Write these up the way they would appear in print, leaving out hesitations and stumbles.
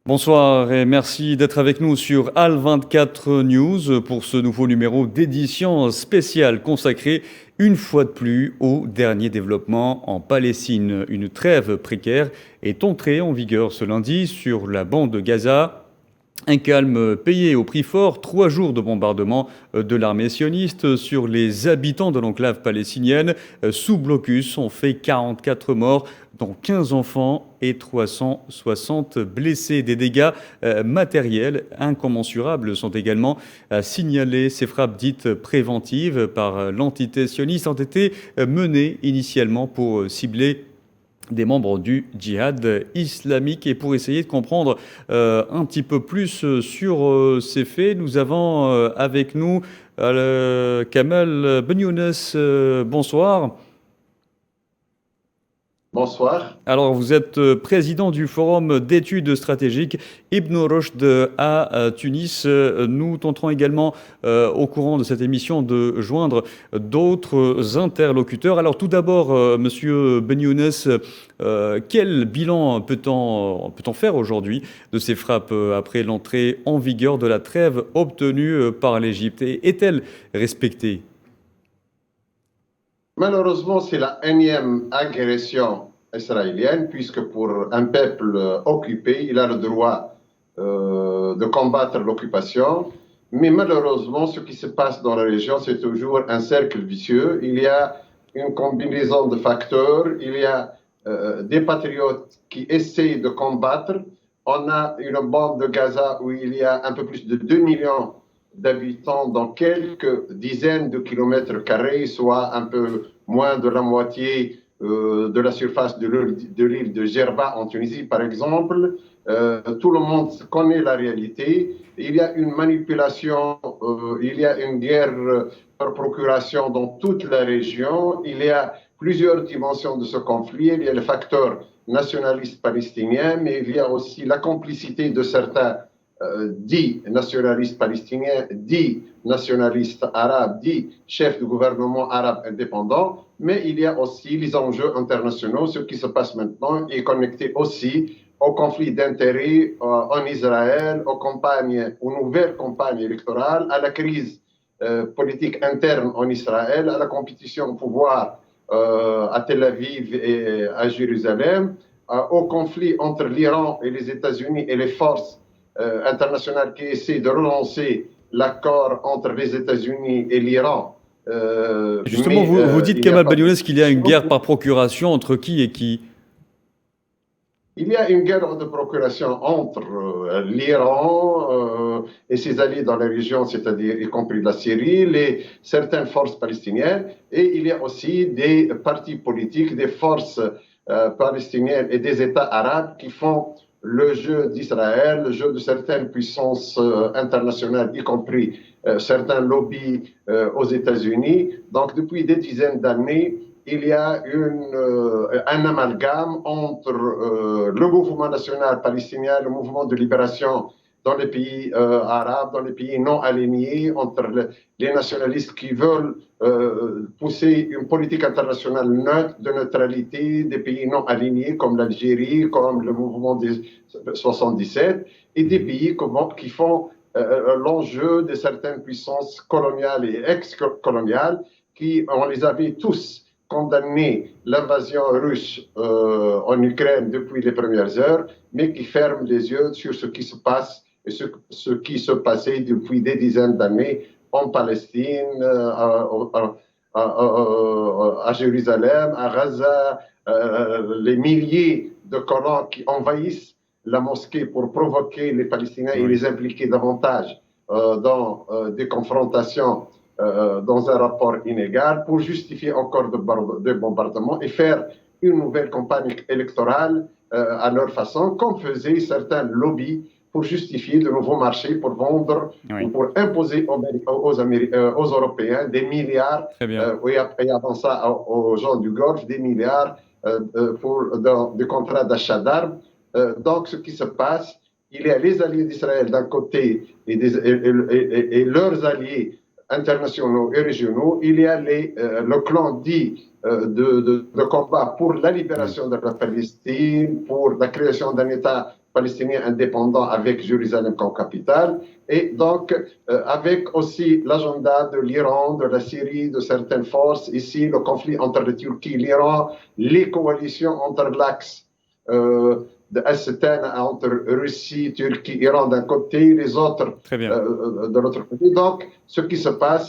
Bonsoir et merci d'être avec nous sur Al24 News pour ce nouveau numéro d'édition spéciale consacré une fois de plus aux derniers développements en Palestine. Une trêve précaire est entrée en vigueur ce lundi sur la bande de Gaza. Un calme payé au prix fort, 3 jours de bombardement de l'armée sioniste sur les habitants de l'enclave palestinienne. Sous blocus, on fait 44 morts, dont 15 enfants et 360 blessés. Des dégâts matériels incommensurables sont également signalés. Ces frappes dites préventives par l'entité sioniste ont été menées initialement pour cibler des membres du djihad islamique. Et pour essayer de comprendre un petit peu plus sur ces faits, nous avons avec nous Kamal Benyounès. Bonsoir. Bonsoir. Alors, vous êtes président du Forum d'études stratégiques Ibn Rushd à Tunis. Nous tenterons également, au courant de cette émission, de joindre d'autres interlocuteurs. Alors, tout d'abord, Monsieur Benyounès, quel bilan peut-on faire aujourd'hui de ces frappes après l'entrée en vigueur de la trêve obtenue par l'Égypte? Et est-elle respectée? Malheureusement, c'est la énième agression israélienne, puisque pour un peuple occupé, il a le droit de combattre l'occupation. Mais malheureusement, ce qui se passe dans la région, c'est toujours un cercle vicieux. Il y a une combinaison de facteurs. Il y a des patriotes qui essayent de combattre. On a une bande de Gaza où il y a un peu plus de 2 millions d'habitants dans quelques dizaines de kilomètres carrés, soit un peu moins de la moitié de la surface de l'île de Gerba en Tunisie, par exemple. Tout le monde connaît la réalité. Il y a une manipulation, il y a une guerre par procuration dans toute la région. Il y a plusieurs dimensions de ce conflit. Il y a le facteur nationaliste palestinien, mais il y a aussi la complicité de certains dits nationalistes palestiniens, dits nationalistes arabes, dits chefs de gouvernement arabes indépendants, mais il y a aussi les enjeux internationaux. Ce qui se passe maintenant est connecté aussi au conflit d'intérêts en Israël, aux nouvelles campagnes électorales, à la crise politique interne en Israël, à la compétition au pouvoir à Tel Aviv et à Jérusalem, au conflit entre l'Iran et les États-Unis et les forces internationales qui essaient de relancer l'accord entre les États-Unis et l'Iran. Justement, vous dites, Kamal Benyounès, qu'il y a une guerre par procuration entre qui et qui? Il y a une guerre de procuration entre l'Iran et ses alliés dans la région, c'est-à-dire y compris la Syrie, certaines forces palestiniennes, et il y a aussi des partis politiques, des forces palestiniennes et des États arabes qui font le jeu d'Israël, le jeu de certaines puissances internationales, y compris certains lobbies aux États-Unis. Donc, depuis des dizaines d'années, il y a un amalgame entre le mouvement national palestinien, le mouvement de libération dans les pays arabes, dans les pays non alignés, entre les nationalistes qui veulent pousser une politique internationale neutre, de neutralité des pays non alignés comme l'Algérie, comme le mouvement des 77, et des pays qui font l'enjeu de certaines puissances coloniales et ex-coloniales qui, on les avait tous condamné l'invasion russe en Ukraine depuis les premières heures, mais qui ferment les yeux sur ce qui se passe et ce qui se passait depuis des dizaines d'années en Palestine, à Jérusalem, à Gaza, les milliers de colons qui envahissent la mosquée pour provoquer les Palestiniens et les impliquer davantage dans des confrontations dans un rapport inégal pour justifier encore des bombardements et faire une nouvelle campagne électorale à leur façon, comme faisaient certains lobbies pour justifier de nouveaux marchés, pour vendre ou pour imposer aux Européens des milliards, et avant ça aux gens du Golfe, des milliards pour des contrats d'achat d'armes. Donc, ce qui se passe, il y a les alliés d'Israël d'un côté et leurs alliés internationaux et régionaux. Il y a le clan dit de combat pour la libération de la Palestine, pour la création d'un État palestinien indépendant avec Jérusalem comme capitale, et donc avec aussi l'agenda de l'Iran, de la Syrie, de certaines forces, ici le conflit entre la Turquie et l'Iran, les coalitions entre l'axe de Est entre Russie, Turquie, Iran d'un côté, les autres de l'autre côté. Donc, ce qui se passe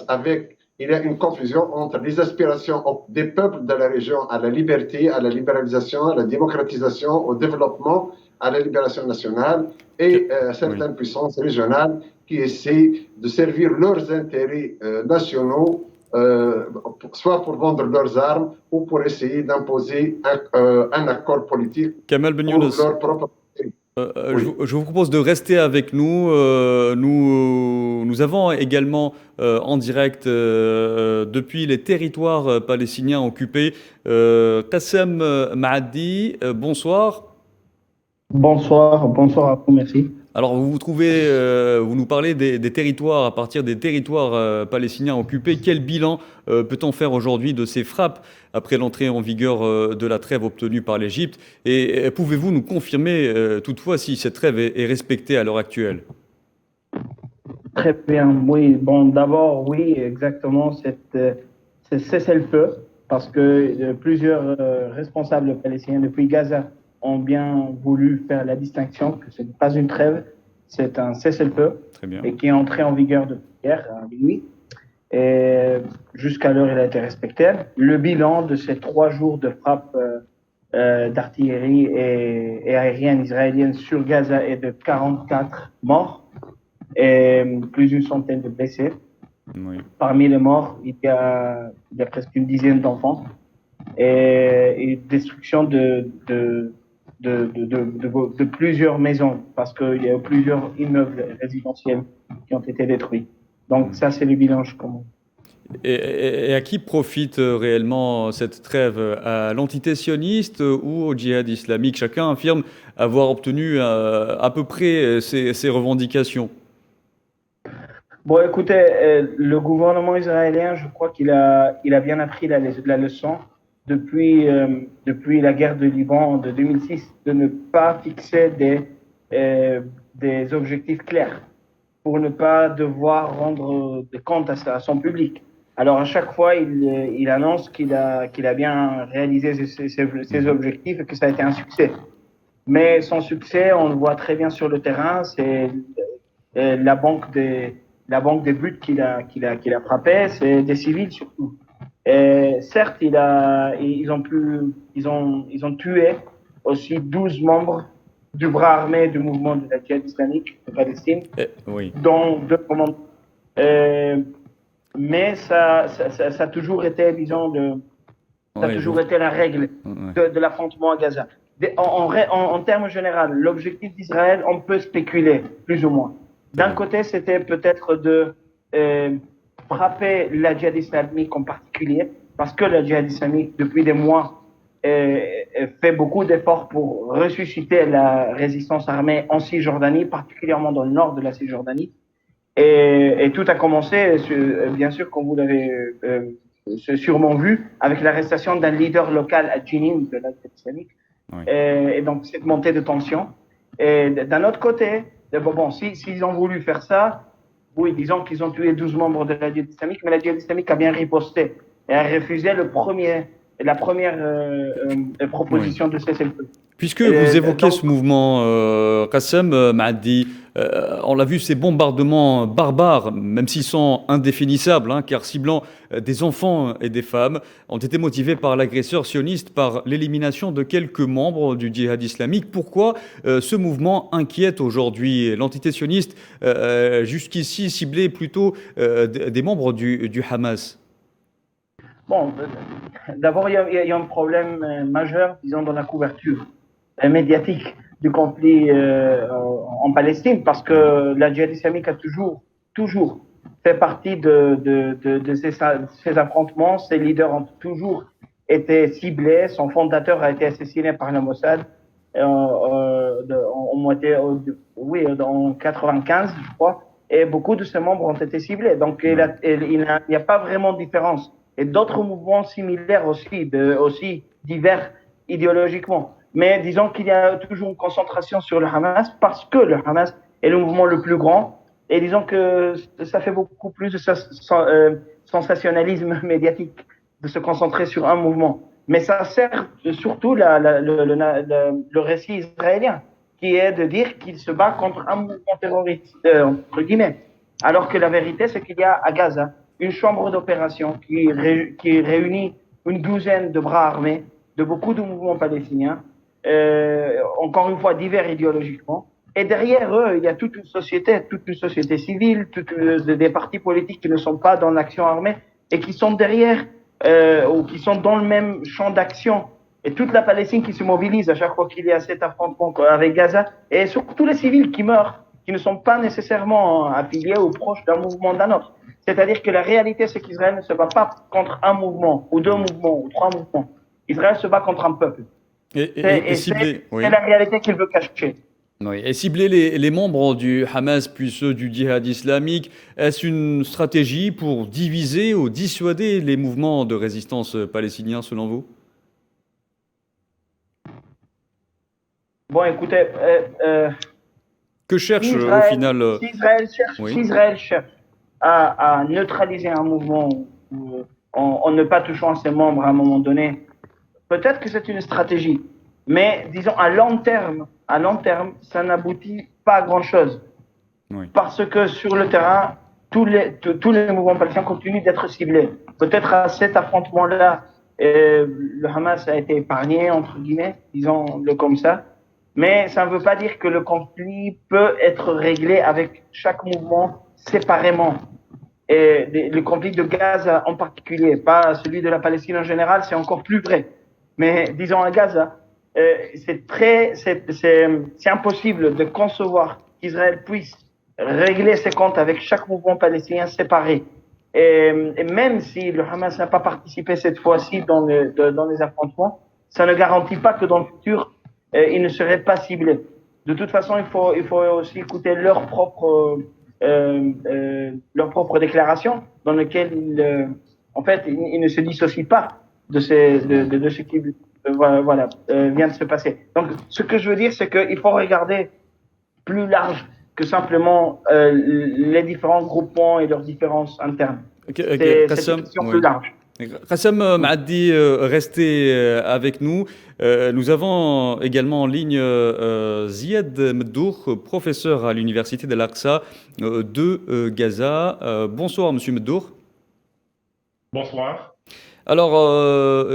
il y a une confusion entre les aspirations des peuples de la région à la liberté, à la libéralisation, à la démocratisation, au développement, à la libération nationale et certaines puissances régionales qui essaient de servir leurs intérêts nationaux, soit pour vendre leurs armes ou pour essayer d'imposer un accord politique Kamal Ben pour Younes, leur propre. je vous propose de rester avec nous. Nous avons également en direct depuis les territoires palestiniens occupés Qassem Maaddi. Bonsoir. Bonsoir à vous, merci. Alors vous nous parlez des territoires à partir des territoires palestiniens occupés. Quel bilan peut-on faire aujourd'hui de ces frappes après l'entrée en vigueur de la trêve obtenue par l'Égypte? Et pouvez-vous nous confirmer toutefois si cette trêve est respectée à l'heure actuelle? Très bien, oui. Bon, d'abord, oui, exactement, ce cessez-le-feu, parce que plusieurs responsables palestiniens depuis Gaza ont bien voulu faire la distinction que ce n'est pas une trêve, c'est un cessez-le-feu, et qui est entré en vigueur depuis hier à minuit. Et jusqu'à l'heure, il a été respecté. Le bilan de ces 3 jours de frappe d'artillerie et aérienne israélienne sur Gaza est de 44 morts et plus d'une centaine de blessés. Oui. Parmi les morts, il y a presque une dizaine d'enfants et destruction de plusieurs maisons, parce qu'il y a plusieurs immeubles résidentiels qui ont été détruits. Donc ça, c'est le bilan, je commence. Et à qui profite réellement cette trêve? À l'entité sioniste ou au djihad islamique? Chacun affirme avoir obtenu à peu près ses revendications. Bon, écoutez, le gouvernement israélien, je crois qu'il a bien appris la leçon depuis la guerre de Liban de 2006, de ne pas fixer des objectifs clairs pour ne pas devoir rendre des comptes à son public. Alors, à chaque fois, il annonce qu'il a bien réalisé ses objectifs et que ça a été un succès. Mais son succès, on le voit très bien sur le terrain, c'est la banque des buts qu'il a frappé, c'est des civils surtout. Et certes, ils ont tué aussi 12 membres du bras armé du mouvement de la djihad islamique de Palestine, dont 2 commandants. Mais ça a toujours été, disons, été la règle de l'affrontement à Gaza. En termes généraux, l'objectif d'Israël, on peut spéculer, plus ou moins. D'un côté, c'était peut-être de frapper la djihad islamique en particulier, parce que la djihad islamique, depuis des mois, fait beaucoup d'efforts pour ressusciter la résistance armée en Cisjordanie, particulièrement dans le nord de la Cisjordanie. Et tout a commencé, bien sûr, comme vous l'avez sûrement vu, avec l'arrestation d'un leader local à Jenin de la djihad islamique. Et donc, cette montée de tension. Et d'un autre côté, s'ils ont voulu faire ça, oui, disons qu'ils ont tué 12 membres de la djihad islamique, mais la djihad islamique a bien riposté et a refusé la première proposition de cessez-le-feu. Puisque vous évoquez ce mouvement, Qassem Maaddi, on l'a vu, ces bombardements barbares, même s'ils sont indéfinissables, car ciblant des enfants et des femmes, ont été motivés par l'agresseur sioniste, par l'élimination de quelques membres du djihad islamique. Pourquoi ce mouvement inquiète aujourd'hui l'entité sioniste, jusqu'ici ciblée plutôt des membres du Hamas? Bon, d'abord, il y a un problème majeur, disons, dans la couverture médiatique du conflit en Palestine, parce que la djihad islamique a toujours fait partie de ces affrontements. Ses leaders ont toujours été ciblés. Son fondateur a été assassiné par le Mossad en 95, je crois, et beaucoup de ses membres ont été ciblés. Donc, il n'y a pas vraiment de différence. Et d'autres mouvements similaires aussi divers idéologiquement. Mais disons qu'il y a toujours une concentration sur le Hamas parce que le Hamas est le mouvement le plus grand. Et disons que ça fait beaucoup plus de sensationnalisme médiatique de se concentrer sur un mouvement. Mais ça sert surtout le récit israélien, qui est de dire qu'il se bat contre un mouvement terroriste, entre guillemets. Alors que la vérité, c'est qu'il y a à Gaza une chambre d'opération qui réunit une douzaine de bras armés de beaucoup de mouvements palestiniens, encore une fois divers idéologiquement. Et derrière eux, il y a toute une société civile, des partis politiques qui ne sont pas dans l'action armée et qui sont derrière ou qui sont dans le même champ d'action. Et toute la Palestine qui se mobilise à chaque fois qu'il y a cet affrontement avec Gaza, et surtout les civils qui meurent, qui ne sont pas nécessairement affiliés ou proches d'un mouvement d'un autre. C'est-à-dire que la réalité, c'est qu'Israël ne se bat pas contre un mouvement, ou deux mouvements, ou trois mouvements. Israël se bat contre un peuple. C'est la réalité qu'il veut cacher. Oui. Et cibler les membres du Hamas puis ceux du djihad islamique, est-ce une stratégie pour diviser ou dissuader les mouvements de résistance palestiniens selon vous? Bon, écoutez, que cherche au final si Israël cherche à neutraliser un mouvement en ne pas touchant à ses membres à un moment donné, peut-être que c'est une stratégie. Mais disons, à long terme, ça n'aboutit pas à grand-chose. Oui. Parce que sur le terrain, tous les mouvements palestiniens continuent d'être ciblés. Peut-être à cet affrontement-là, le Hamas a été épargné, entre guillemets, disons-le comme ça. Mais ça ne veut pas dire que le conflit peut être réglé avec chaque mouvement séparément. Et le conflit de Gaza en particulier, pas celui de la Palestine en général, c'est encore plus vrai. Mais disons à Gaza, c'est impossible de concevoir qu'Israël puisse régler ses comptes avec chaque mouvement palestinien séparé. Et même si le Hamas n'a pas participé cette fois-ci dans les affrontements, ça ne garantit pas que dans le futur, ils ne seraient pas ciblés. De toute façon, il faut aussi écouter leur propre déclaration dans lesquelles ils ne se dissocient pas de ce qui vient de se passer. Donc, ce que je veux dire, c'est qu'il faut regarder plus large que simplement les différents groupements et leurs différences internes. C'est une question plus large. Qassam Maaddi, restez avec nous. Nous avons également en ligne Ziad Meddour, professeur à l'université d'Al-Aqsa de Gaza. Bonsoir, monsieur Meddour. Bonsoir. Alors,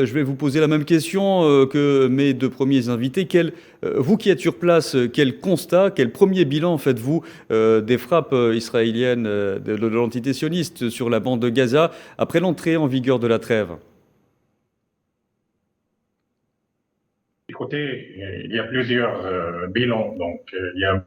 je vais vous poser la même question que mes deux premiers invités. Vous qui êtes sur place, quel constat, quel premier bilan faites-vous des frappes israéliennes de l'entité sioniste sur la bande de Gaza après l'entrée en vigueur de la trêve? Écoutez, il y a plusieurs bilans. Donc, il y a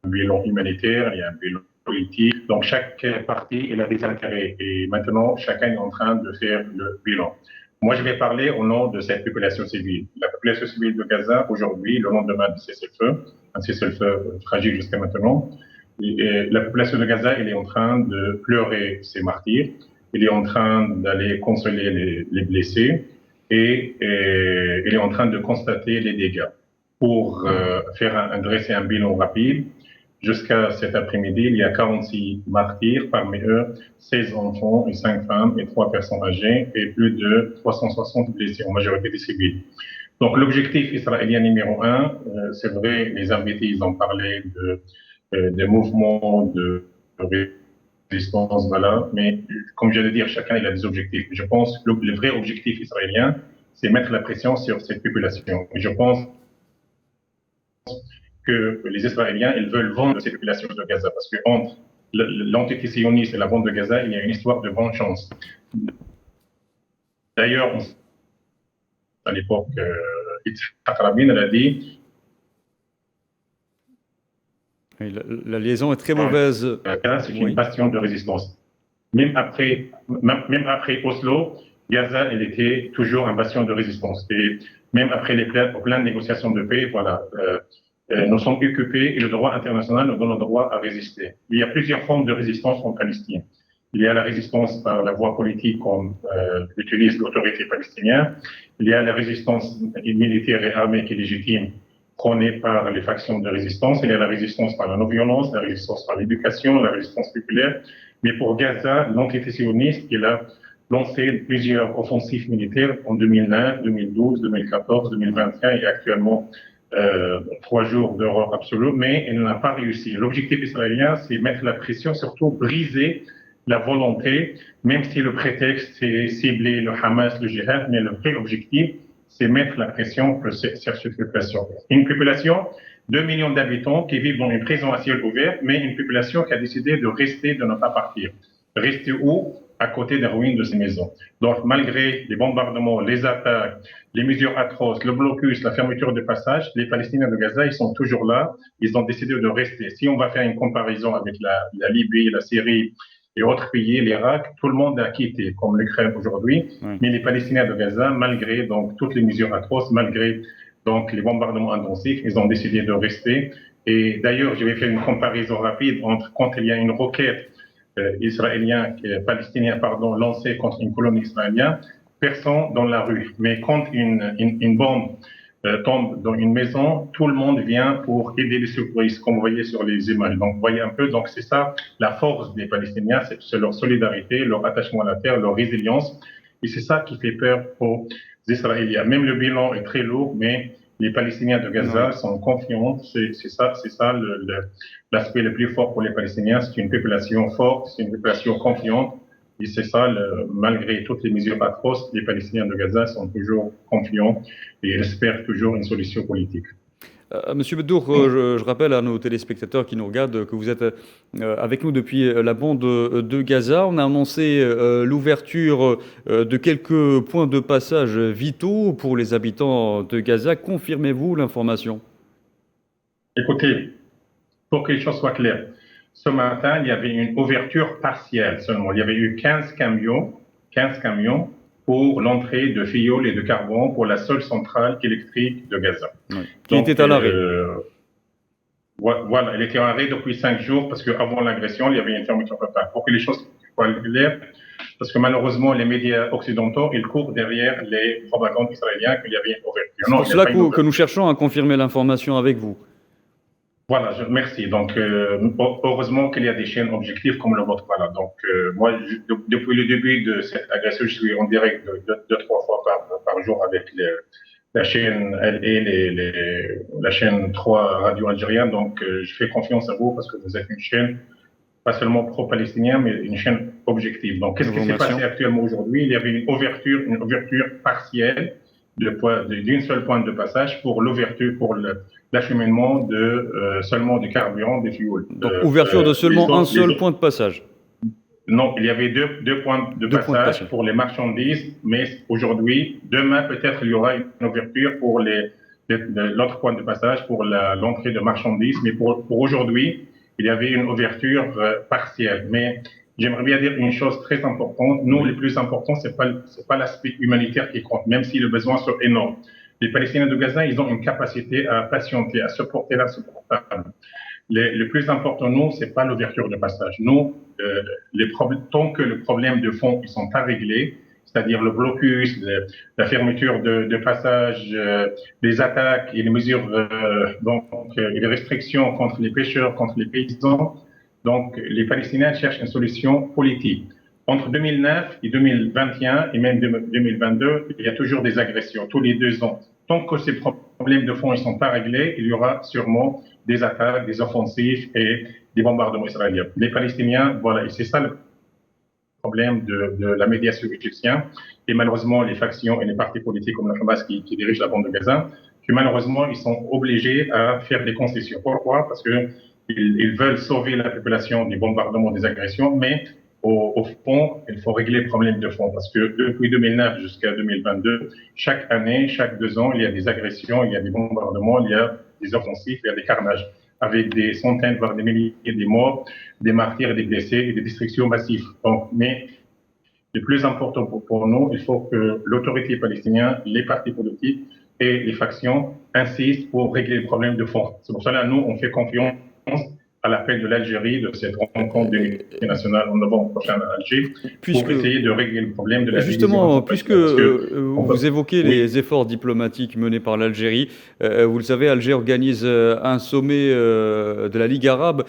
un bilan humanitaire, il y a un bilan politique. Donc, chaque parti, il a des intérêts. Et maintenant, chacun est en train de faire le bilan. Moi, je vais parler au nom de cette population civile. La population civile de Gaza, aujourd'hui, le lendemain du cessez-le-feu, un cessez-le-feu fragile jusqu'à maintenant, et la population de Gaza, elle est en train de pleurer ses martyrs. Elle est en train d'aller consoler les blessés. Et elle est en train de constater les dégâts. Pour dresser un bilan rapide, jusqu'à cet après-midi, il y a 46 martyrs, parmi eux 16 enfants et 5 femmes et 3 personnes âgées et plus de 360 blessés, en majorité des civils. Donc l'objectif israélien numéro 1, c'est vrai, les invités, ils ont parlé de mouvements de résistance, voilà, mais comme je viens de dire, chacun il a des objectifs. Je pense que le vrai objectif israélien, c'est mettre la pression sur cette population. Et je pense que les Israéliens, ils veulent vendre cette population de Gaza, parce que entre l'entité sioniste et la bande de Gaza, il y a une histoire de vengeance. D'ailleurs, à l'époque, Yitzhak Rabin, elle a dit... La liaison est très mauvaise. C'est une bastion de résistance. Même après Oslo, Gaza, elle était toujours un bastion de résistance. Et même après les plein de négociations de paix, voilà, nous sommes occupés et le droit international nous donne le droit à résister. Il y a plusieurs formes de résistance en Palestine. Il y a la résistance par la voie politique, comme utilise l'autorité palestinienne. Il y a la résistance militaire et armée qui est légitime, prônée par les factions de résistance. Il y a la résistance par la non-violence, la résistance par l'éducation, la résistance populaire. Mais pour Gaza, l'entité sioniste, il a lancé plusieurs offensives militaires en 2009, 2012, 2014, 2021 et actuellement 3 jours d'horreur absolue, mais elle n'a pas réussi. L'objectif israélien, c'est mettre la pression, surtout briser la volonté, même si le prétexte, c'est cibler le Hamas, le djihad, mais le vrai objectif, c'est mettre la pression sur cette population. Une population, 2 millions d'habitants qui vivent dans une prison à ciel ouvert, mais une population qui a décidé de rester, de ne pas partir. Rester où? À côté des ruines de ces maisons. Donc, malgré les bombardements, les attaques, les mesures atroces, le blocus, la fermeture de passage, les Palestiniens de Gaza, ils sont toujours là. Ils ont décidé de rester. Si on va faire une comparaison avec la Libye, la Syrie et autres pays, l'Irak, tout le monde a quitté, comme l'Ukraine aujourd'hui. Oui. Mais les Palestiniens de Gaza, malgré donc toutes les mesures atroces, malgré donc les bombardements intensifs, ils ont décidé de rester. Et d'ailleurs, je vais faire une comparaison rapide entre quand il y a une roquette palestinien, lancée contre une colonie israélienne, personne dans la rue. Mais quand une bombe tombe dans une maison, tout le monde vient pour aider les secouristes, comme vous voyez sur les images. Donc, vous voyez un peu, donc c'est ça la force des Palestiniens, c'est leur solidarité, leur attachement à la terre, leur résilience. Et c'est ça qui fait peur aux Israéliens. Même le bilan est très lourd, mais les Palestiniens de Gaza sont confiants. C'est ça l'aspect le plus fort pour les Palestiniens. C'est une population forte, c'est une population confiante. Et c'est ça, malgré toutes les mesures atroces, les Palestiniens de Gaza sont toujours confiants et espèrent toujours une solution politique. Monsieur Beddour, je rappelle à nos téléspectateurs qui nous regardent que vous êtes avec nous depuis la bande de Gaza. On a annoncé l'ouverture de quelques points de passage vitaux pour les habitants de Gaza. Confirmez-vous l'information? Écoutez, pour que les choses soient claires, ce matin, il y avait une ouverture partielle seulement. Il y avait eu 15 camions pour l'entrée de fioul et de carbone pour la seule centrale électrique de Gaza. Oui. Qui était à l'arrêt. Voilà, elle était à l'arrêt depuis 5 jours parce qu'avant l'agression, il y avait une fermeture totale. Pour que les choses soient claires, parce que malheureusement, les médias occidentaux, ils courent derrière les propagandes israéliennes qu'il y avait une ouverture. C'est pour cela que nous cherchons à confirmer l'information avec vous. Voilà, merci. Donc, heureusement qu'il y a des chaînes objectives comme le vôtre. Voilà. Donc, moi, depuis le début de cette agression, je suis en direct 2-3 fois par jour avec la chaîne la chaîne 3 radio algérienne. Donc, je fais confiance à vous parce que vous êtes une chaîne pas seulement pro-palestinienne, mais une chaîne objective. Donc, qu'est-ce qui s'est passé actuellement aujourd'hui? Il y avait une ouverture partielle d'une seule pointe de passage pour l'ouverture, pour l'acheminement seulement du carburant, des fioul. Donc, ouverture de seulement un seul point de passage? Non, il y avait deux points de passage pour les marchandises, mais aujourd'hui, demain, peut-être, il y aura une ouverture pour l'autre point de passage pour l'entrée de marchandises, mais pour aujourd'hui, il y avait une ouverture partielle. Mais j'aimerais bien dire une chose très importante. Nous, le plus important, c'est pas l'aspect humanitaire qui compte, même si les besoins sont énormes. Les Palestiniens de Gaza, ils ont une capacité à patienter, à supporter l'insupportable. Le plus important, nous, c'est pas l'ouverture de passage. Nous, tant que le problème de fond, ils sont pas réglés, c'est-à-dire le blocus, la fermeture de passage, les attaques et les mesures, et les restrictions contre les pêcheurs, contre les paysans. Donc, les Palestiniens cherchent une solution politique. Entre 2009 et 2021 et même 2022, il y a toujours des agressions, tous les 2 ans. Tant que ces problèmes de fond ne sont pas réglés, il y aura sûrement des attaques, des offensives et des bombardements israéliens. Les Palestiniens, voilà, et c'est ça le problème de la médiation égyptienne. Et malheureusement, les factions et les partis politiques comme le Hamas qui dirigent la bande de Gaza, que malheureusement, ils sont obligés à faire des concessions. Pourquoi? Parce qu'ils veulent sauver la population des bombardements, des agressions, mais au fond, il faut régler le problème de fond parce que depuis 2009 jusqu'à 2022, chaque année, chaque 2 ans, il y a des agressions, il y a des bombardements, il y a des offensives, il y a des carnages avec des centaines, voire des milliers de morts, des martyrs et des blessés et des destructions massives. Donc, mais le plus important pour nous, il faut que l'autorité palestinienne, les partis politiques et les factions insistent pour régler le problème de fond. C'est pour cela que nous, on fait confiance à l'appel de l'Algérie de cette rencontre d'unité nationale en novembre prochain à Alger pour essayer de régler le problème de la division. Justement, puisque vous évoquez les efforts diplomatiques menés par l'Algérie, vous le savez, Alger organise un sommet de la Ligue arabe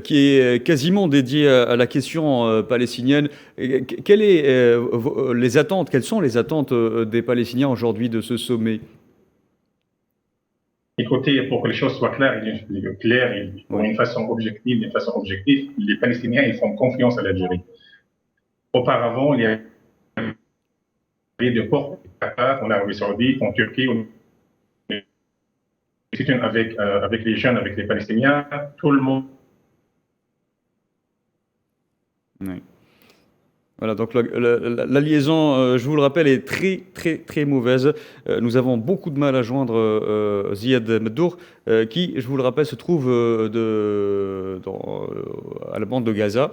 qui est quasiment dédié à la question palestinienne. Quelles sont les attentes des Palestiniens aujourd'hui de ce sommet? Écoutez, pour que les choses soient claires, d'une façon objective, les Palestiniens ils font confiance à l'Algérie. Auparavant, il y avait des ports en Arabie Saoudite, en Turquie, avec les jeunes, avec les Palestiniens, tout le monde. Oui. Voilà, donc la liaison, je vous le rappelle, est très, très, très mauvaise. Nous avons beaucoup de mal à joindre Ziad Meddour, qui, je vous le rappelle, se trouve à la bande de Gaza.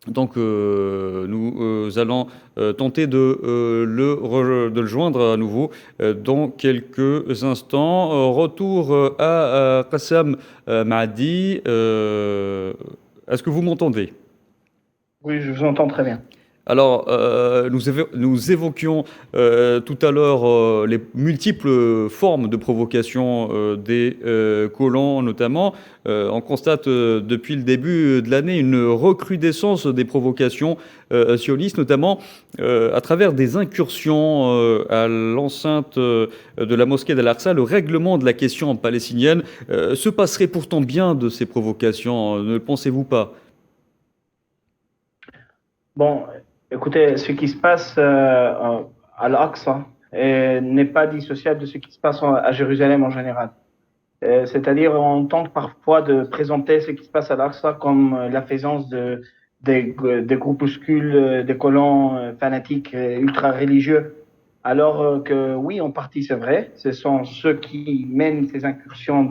Donc, nous allons tenter de le joindre à nouveau dans quelques instants. Retour à Qassam Maadi. Est-ce que vous m'entendez? Oui, je vous entends très bien. Alors, nous évoquions tout à l'heure les multiples formes de provocation des colons, notamment. On constate depuis le début de l'année une recrudescence des provocations sionistes, notamment à travers des incursions à l'enceinte de la mosquée d'Al-Aqsa. Le règlement de la question palestinienne se passerait pourtant bien de ces provocations, ne le pensez-vous pas? Bon, écoutez, ce qui se passe à Al-Aqsa n'est pas dissociable de ce qui se passe à Jérusalem en général. C'est-à-dire, on tente parfois de présenter ce qui se passe à Al-Aqsa comme l'affaisance des groupuscules, des colons fanatiques ultra-religieux. Alors que oui, en partie c'est vrai, ce sont ceux qui mènent ces incursions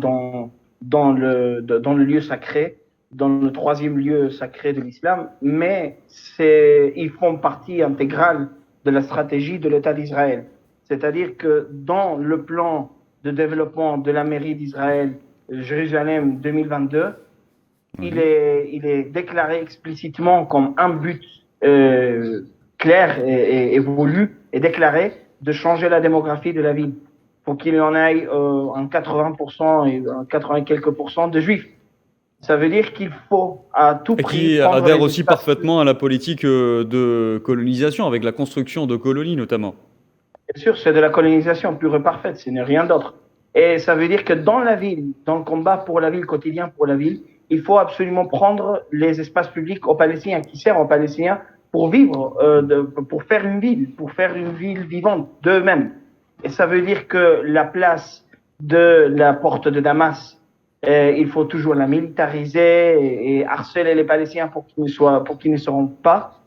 dans le lieu sacré, dans le troisième lieu sacré de l'islam, mais ils font partie intégrale de la stratégie de l'État d'Israël. C'est-à-dire que dans le plan de développement de la mairie d'Israël, Jérusalem 2022, il est déclaré explicitement comme un but clair et voulu et déclaré de changer la démographie de la ville pour qu'il y en ait en 80% et 80 quelques % de juifs. Ça veut dire qu'il faut à tout prix. Et qui adhère aussi parfaitement à la politique de colonisation, avec la construction de colonies notamment. Bien sûr, c'est de la colonisation pure et parfaite, ce n'est rien d'autre. Et ça veut dire que dans la ville, dans le combat pour la ville, quotidien pour la ville, il faut absolument prendre les espaces publics aux Palestiniens, qui servent aux Palestiniens pour vivre, pour faire une ville vivante d'eux-mêmes. Et ça veut dire que la place de la porte de Damas, il faut toujours la militariser et harceler les Palestiniens pour qu'ils ne seront pas.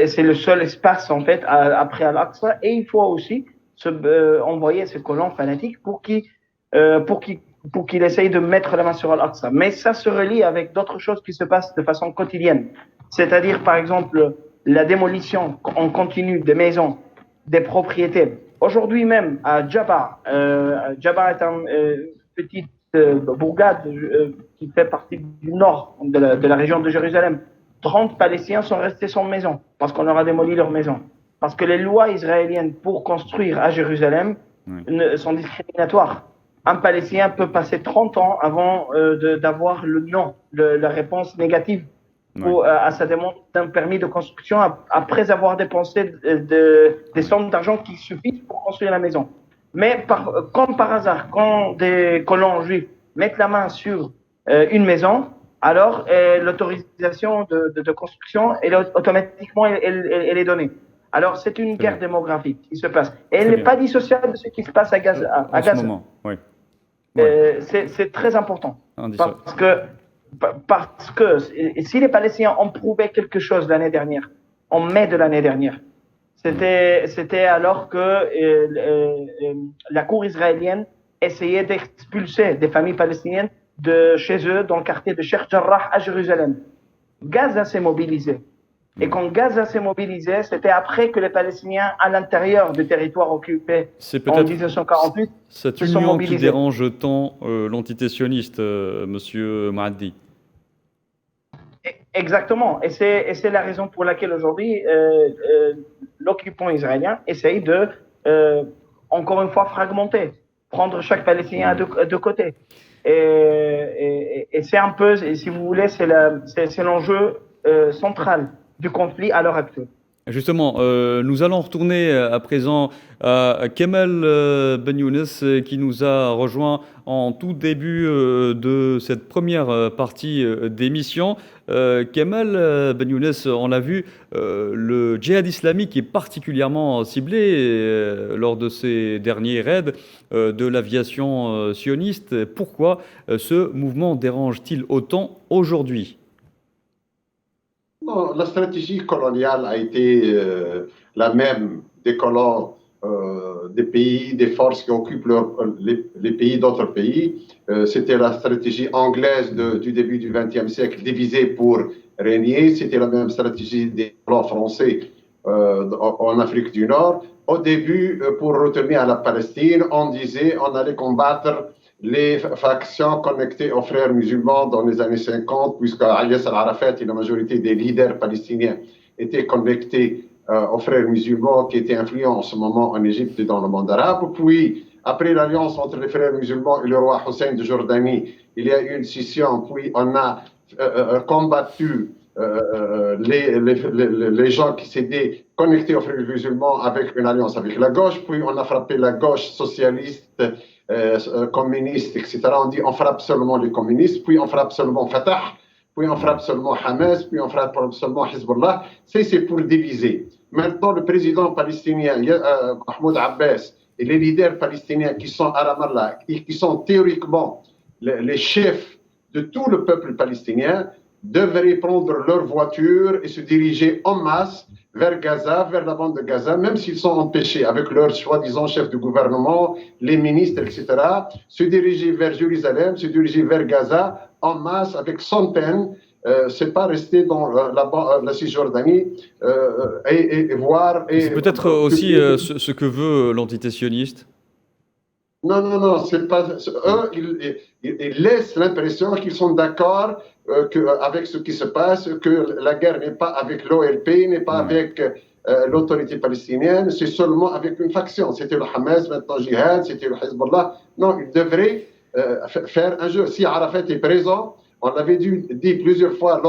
C'est le seul espace, en fait, après Al-Aqsa. Et il faut aussi envoyer ce colon fanatique pour qu'il essaye de mettre la main sur Al-Aqsa. Mais ça se relie avec d'autres choses qui se passent de façon quotidienne. C'est-à-dire, par exemple, la démolition en continu des maisons, des propriétés. Aujourd'hui même, à Djaba, Djaba est une petite bourgade qui fait partie du nord de la région de Jérusalem. 30 Palestiniens sont restés sans maison parce qu'on leur a démoli leur maison. Parce que les lois israéliennes pour construire à Jérusalem sont discriminatoires. Un Palestinien peut passer 30 ans avant d'avoir le non, la réponse négative à sa demande d'un permis de construction après avoir dépensé des sommes d'argent qui suffisent pour construire la maison. Mais comme par hasard, quand des colons juifs mettent la main sur une maison, alors l'autorisation de construction, automatiquement, elle est donnée. Alors, c'est une guerre démographique qui se passe. Et elle n'est pas dissociable de ce qui se passe à Gaza. En ce moment, oui. C'est très important. Parce que si les Palestiniens ont prouvé quelque chose l'année dernière, en mai de l'année dernière, c'était alors que la cour israélienne essayait d'expulser des familles palestiniennes de chez eux dans le quartier de Sheikh Jarrah à Jérusalem. Gaza s'est mobilisé. Et quand Gaza s'est mobilisé, c'était après que les Palestiniens à l'intérieur du territoire occupé en 1948 cette union qui dérange tant l'entité sioniste, monsieur Maadi. Exactement. Et c'est la raison pour laquelle aujourd'hui, l'occupant israélien essaye de, encore une fois, fragmenter, prendre chaque Palestinien de côté. Et c'est un peu, si vous voulez, c'est l'enjeu central du conflit à l'heure actuelle. Justement, nous allons retourner à présent à Kemal Ben Younes qui nous a rejoint en tout début de cette première partie d'émission. Kemal Ben Younes, on l'a vu, le djihad islamique est particulièrement ciblé lors de ces derniers raids de l'aviation sioniste. Pourquoi ce mouvement dérange-t-il autant aujourd'hui ? Non, la stratégie coloniale a été la même des colons des pays, des forces qui occupent les pays d'autres pays. C'était la stratégie anglaise du début du XXe siècle, diviser pour régner. C'était la même stratégie des colons français en Afrique du Nord. Au début, pour retourner à la Palestine, on disait on allait combattre les factions connectées aux frères musulmans dans les années 50, puisque Yasser Arafat et la majorité des leaders palestiniens étaient connectés aux frères musulmans qui étaient influents en ce moment en Égypte et dans le monde arabe. Puis, après l'alliance entre les frères musulmans et le roi Hussein de Jordanie, il y a eu une scission, puis on a combattu les gens qui s'étaient connectés aux frères musulmans avec une alliance avec la gauche, puis on a frappé la gauche socialiste, communistes, etc. On dit on frappe seulement les communistes, puis on frappe seulement Fatah, puis on frappe seulement Hamas, puis on frappe seulement Hezbollah. C'est pour diviser. Maintenant, le président palestinien, Mahmoud Abbas, et les leaders palestiniens qui sont à Ramallah et qui sont théoriquement les chefs de tout le peuple palestinien, devraient prendre leur voiture et se diriger en masse vers Gaza, vers la bande de Gaza, même s'ils sont empêchés avec leurs soi-disant chefs de gouvernement, les ministres, etc., se diriger vers Jérusalem, se diriger vers Gaza en masse avec centaines. C'est pas rester dans la Cisjordanie et voir. C'est peut-être aussi ce que veut l'entité sioniste. Non, c'est pas. Eux, ils laissent l'impression qu'ils sont d'accord avec ce qui se passe, que la guerre n'est pas avec l'OLP, n'est pas avec l'autorité palestinienne, c'est seulement avec une faction. C'était le Hamas, maintenant Jihad, c'était le Hezbollah. Non, ils devraient faire un jeu. Si Arafat est présent, on l'avait dit plusieurs fois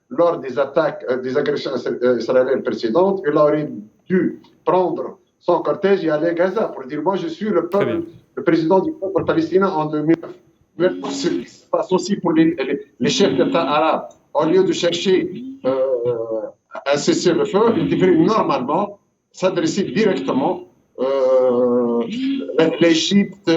lors des attaques, des agressions israéliennes précédentes, il aurait dû prendre son cortège et aller à Gaza pour dire moi je suis le peuple, le président du peuple palestinien en 2009. Mais ce qui se passe aussi pour les chefs d'État arabes, au lieu de chercher un cessez-le-feu, ils devraient normalement s'adresser directement à l'Égypte,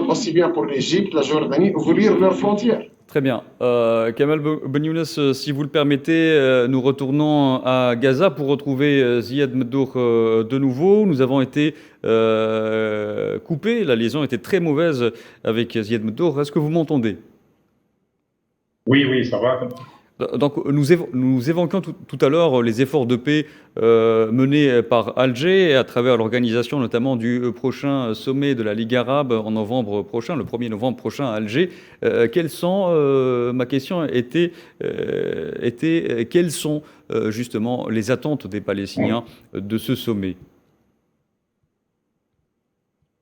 aussi bien pour l'Égypte, la Jordanie, ouvrir leurs frontières. Très bien. Kemal Ben Younes, si vous le permettez, nous retournons à Gaza pour retrouver Ziad Meddour de nouveau. Nous avons été coupés, la liaison était très mauvaise avec Ziad Meddour. Est-ce que vous m'entendez ? Oui, ça va. Donc, nous évoquions tout à l'heure les efforts de paix menés par Alger à travers l'organisation notamment du prochain sommet de la Ligue arabe en novembre prochain, le 1er novembre prochain à Alger. Ma question était quelles sont justement les attentes des Palestiniens de ce sommet ?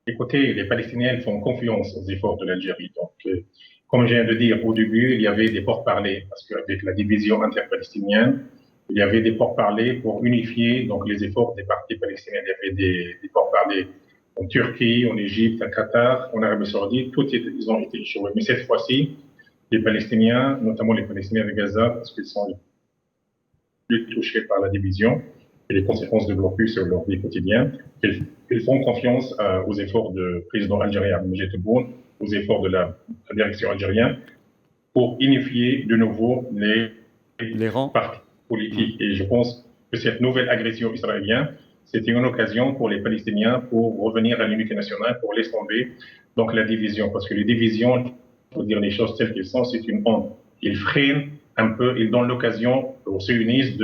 Écoutez, les Palestiniens font confiance aux efforts de l'Algérie. Donc, comme je viens de dire au début, il y avait des pourparlers, parce qu'avec la division interpalestinienne, il y avait des pourparlers pour unifier donc, les efforts des partis palestiniens. Il y avait des pourparlers en Turquie, en Égypte, en Qatar, en Arabie Saoudite, ils ont été échoués. Mais cette fois-ci, les Palestiniens, notamment les Palestiniens de Gaza, parce qu'ils sont les plus touchés par la division et les conséquences de blocus sur leur vie quotidienne, ils font confiance aux efforts du président algérien Abdelmadjid Tebboune, aux efforts de la direction algérienne pour unifier de nouveau les rangs partis politiques. Et je pense que cette nouvelle agression israélienne, c'était une occasion pour les Palestiniens pour revenir à l'unité nationale, pour laisser tomber donc la division. Parce que les divisions, il faut dire les choses telles qu'elles sont, c'est une honte. Ils freinent un peu, il donne l'occasion aux sionistes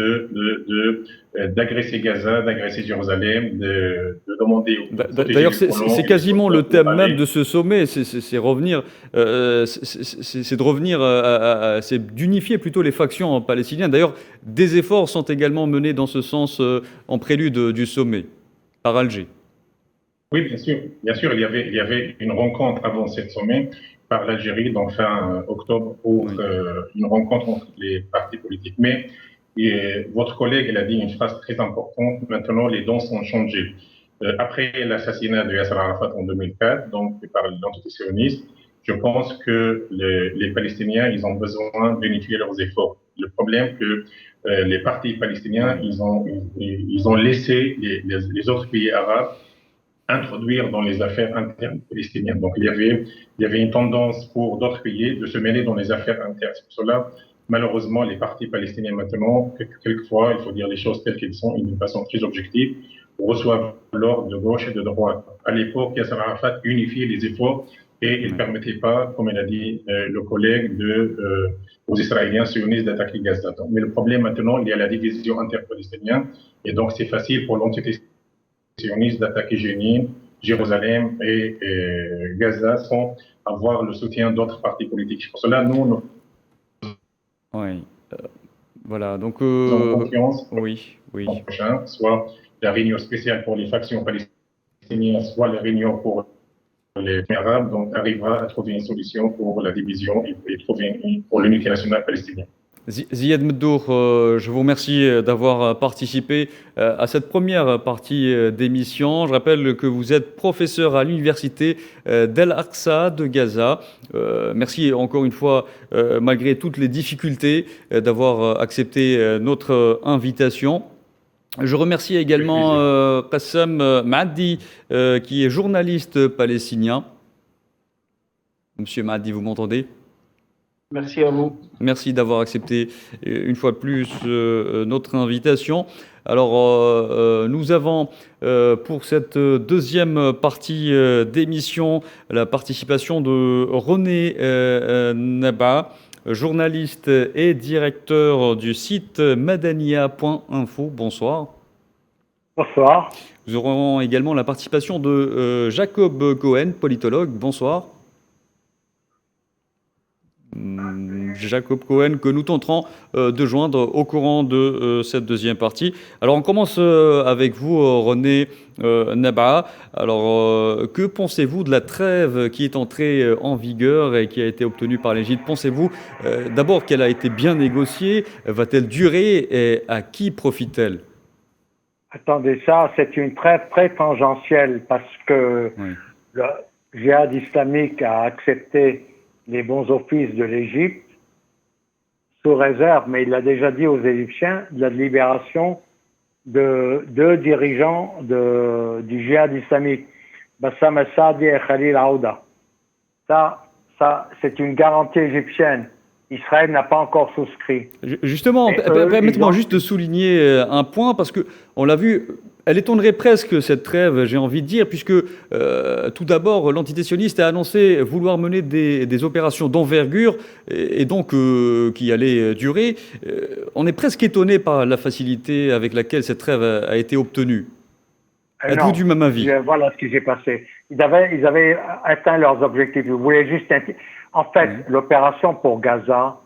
d'agresser Gaza, d'agresser Jérusalem, de demander aux D'ailleurs, c'est quasiment le thème même de ce sommet, c'est revenir, c'est de revenir, c'est d'unifier plutôt les factions palestiniennes. D'ailleurs, des efforts sont également menés dans ce sens en prélude du sommet par Alger. Oui, bien sûr, il y avait une rencontre avant ce sommet par l'Algérie, donc fin octobre, pour une rencontre entre les partis politiques. Mais votre collègue, elle a dit une phrase très importante. Maintenant, les dons ont changé. Après l'assassinat de Yasser Arafat en 2004, donc par l'entité sioniste, je pense que les Palestiniens, ils ont besoin d'unifier leurs efforts. Le problème que les partis palestiniens, ils ont laissé les autres pays arabes introduire dans les affaires internes palestiniennes. Donc, il y avait une tendance pour d'autres pays de se mêler dans les affaires internes. C'est pour cela, malheureusement, les partis palestiniens maintenant, quelquefois, il faut dire les choses telles qu'elles sont, d'une façon très objective, reçoivent l'ordre de gauche et de droite. À l'époque, Yasser Arafat unifiait les efforts et il ne permettait pas, comme il a dit le collègue, aux Israéliens sionistes d'attaquer Gaza. Mais le problème maintenant, il y a la division interpalestinienne et donc c'est facile pour l'entité sionistes d'attaquer Jénine, Jérusalem et Gaza sans avoir le soutien d'autres partis politiques. Pour cela, nous oui. Voilà, donc avons confiance oui. prochain, soit la réunion spéciale pour les factions palestiniennes, soit la réunion pour les Arabes, donc arrivera à trouver une solution pour la division et trouver pour l'unité nationale palestinienne. Ziad Meddour, je vous remercie d'avoir participé à cette première partie d'émission. Je rappelle que vous êtes professeur à l'université d'Al-Aqsa de Gaza. Merci encore une fois, malgré toutes les difficultés, d'avoir accepté notre invitation. Je remercie également Qassem Maadi, qui est journaliste palestinien. Monsieur Maadi, vous m'entendez ? Merci à vous. Merci d'avoir accepté une fois de plus notre invitation. Alors, nous avons pour cette deuxième partie d'émission la participation de René Naba, journaliste et directeur du site madania.info. Bonsoir. Bonsoir. Nous aurons également la participation de Jacob Cohen, politologue. Bonsoir. Jacob Cohen, que nous tenterons de joindre au courant de cette deuxième partie. Alors, on commence avec vous, René Naba. Alors, que pensez-vous de la trêve qui est entrée en vigueur et qui a été obtenue par l'Égypte? Pensez-vous d'abord qu'elle a été bien négociée? Va-t-elle durer et à qui profite-t-elle? Attendez, ça, c'est une trêve très tangentielle parce que le djihad islamique a accepté les bons offices de l'Égypte, sous réserve, mais il l'a déjà dit aux Égyptiens, de la libération de deux dirigeants du djihad islamique, Bassam al-Saadi et Khalil Aouda. Ça, c'est une garantie égyptienne. Israël n'a pas encore souscrit. Justement, permettez-moi juste de souligner un point, parce qu'on l'a vu, elle étonnerait presque cette trêve, j'ai envie de dire, puisque tout d'abord, l'entité sioniste a annoncé vouloir mener des opérations d'envergure et donc qui allaient durer. On est presque étonné par la facilité avec laquelle cette trêve a été obtenue. Êtes-vous du même avis? Voilà ce qui s'est passé. Ils avaient atteint leurs objectifs. Ils voulaient juste... En fait, l'opération pour Gaza,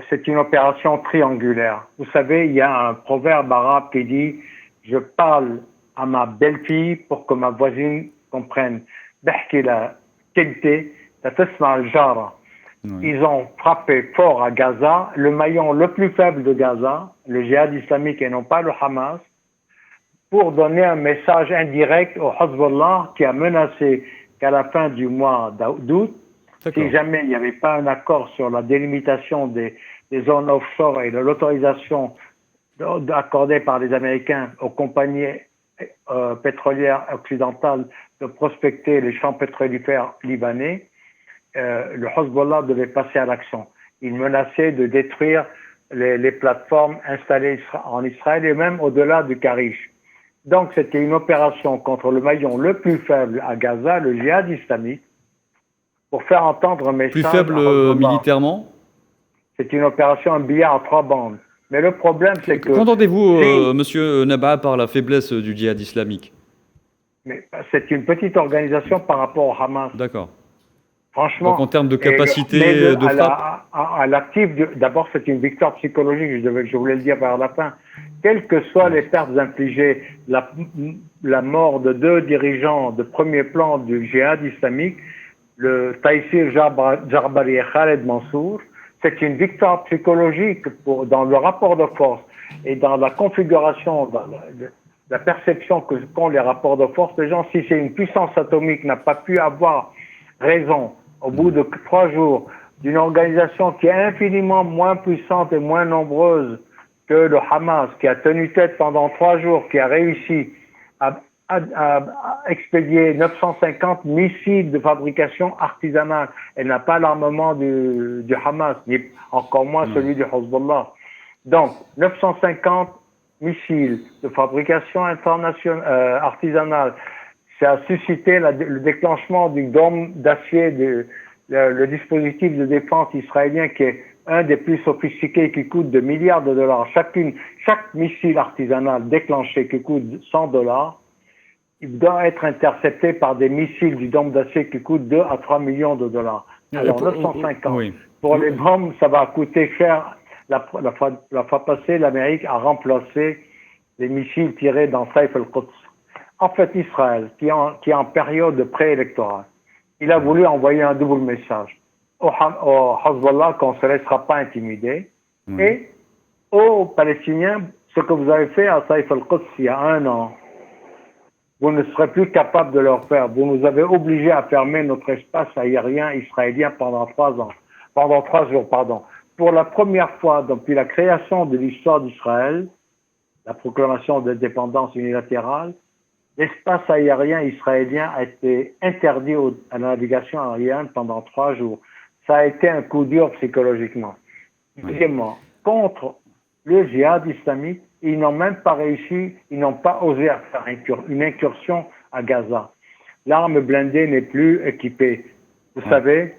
c'est une opération triangulaire. Vous savez, il y a un proverbe arabe qui dit « Je parle à ma belle-fille pour que ma voisine comprenne. » Ils ont frappé fort à Gaza, le maillon le plus faible de Gaza, le djihad islamique et non pas le Hamas, pour donner un message indirect au Hezbollah qui a menacé qu'à la fin du mois d'août, si jamais il n'y avait pas un accord sur la délimitation des zones offshore et de l'autorisation accordée par les Américains aux compagnies pétrolières occidentales de prospecter les champs pétrolifères libanais, le Hezbollah devait passer à l'action. Il menaçait de détruire les plateformes installées en Israël et même au-delà du Karish. Donc c'était une opération contre le maillon le plus faible à Gaza, le djihad islamique, pour faire entendre un message. Plus faible militairement? C'est une opération en billard à 3 bandes. Mais le problème, c'est que... Qu'entendez-vous, Monsieur Nabaa, par la faiblesse du djihad islamique? Mais c'est une petite organisation par rapport au Hamas. D'accord. Franchement. Donc en termes de capacité de frappe. À l'actif, d'abord, c'est une victoire psychologique, je voulais le dire vers la fin. Quelles que soient les pertes infligées, la mort de 2 dirigeants de premier plan du djihad islamique, le Taïsir Jarbari et Khaled Mansour, c'est une victoire psychologique dans le rapport de force et dans la configuration, dans la perception qu'ont les rapports de force. Les gens, si c'est une puissance atomique, n'a pas pu avoir raison au bout de 3 jours d'une organisation qui est infiniment moins puissante et moins nombreuse que le Hamas, qui a tenu tête pendant 3 jours, qui a réussi à expédier 950 missiles de fabrication artisanale. Elle n'a pas l'armement du Hamas, ni encore moins celui du Hezbollah. Donc, 950 missiles de fabrication artisanale. Ça a suscité le déclenchement du dôme d'acier, le dispositif de défense israélien qui est un des plus sophistiqués, qui coûte de milliards de dollars. Chaque missile artisanal déclenché qui coûte 100 dollars, il doit être intercepté par des missiles du dôme d'acier qui coûtent 2 à 3 millions de dollars. Alors 950. Oui. Pour les bombes, ça va coûter cher. La fois passée, l'Amérique a remplacé les missiles tirés dans Saif al-Quds. En fait, Israël, qui est en période préélectorale, il a voulu envoyer un double message au Hezbollah qu'on ne se laissera pas intimider, et aux Palestiniens, ce que vous avez fait à Saif al-Quds il y a 1 an, vous ne serez plus capable de le faire. Vous nous avez obligés à fermer notre espace aérien israélien pendant 3 jours. Pour la première fois depuis la création de l'histoire d'Israël, la proclamation d'indépendance unilatérale, l'espace aérien israélien a été interdit à la navigation aérienne pendant 3 jours. Ça a été un coup dur psychologiquement. Deuxièmement, contre le djihad islamique, ils n'ont même pas réussi, ils n'ont pas osé faire une incursion à Gaza. L'arme blindée n'est plus équipée. Vous savez,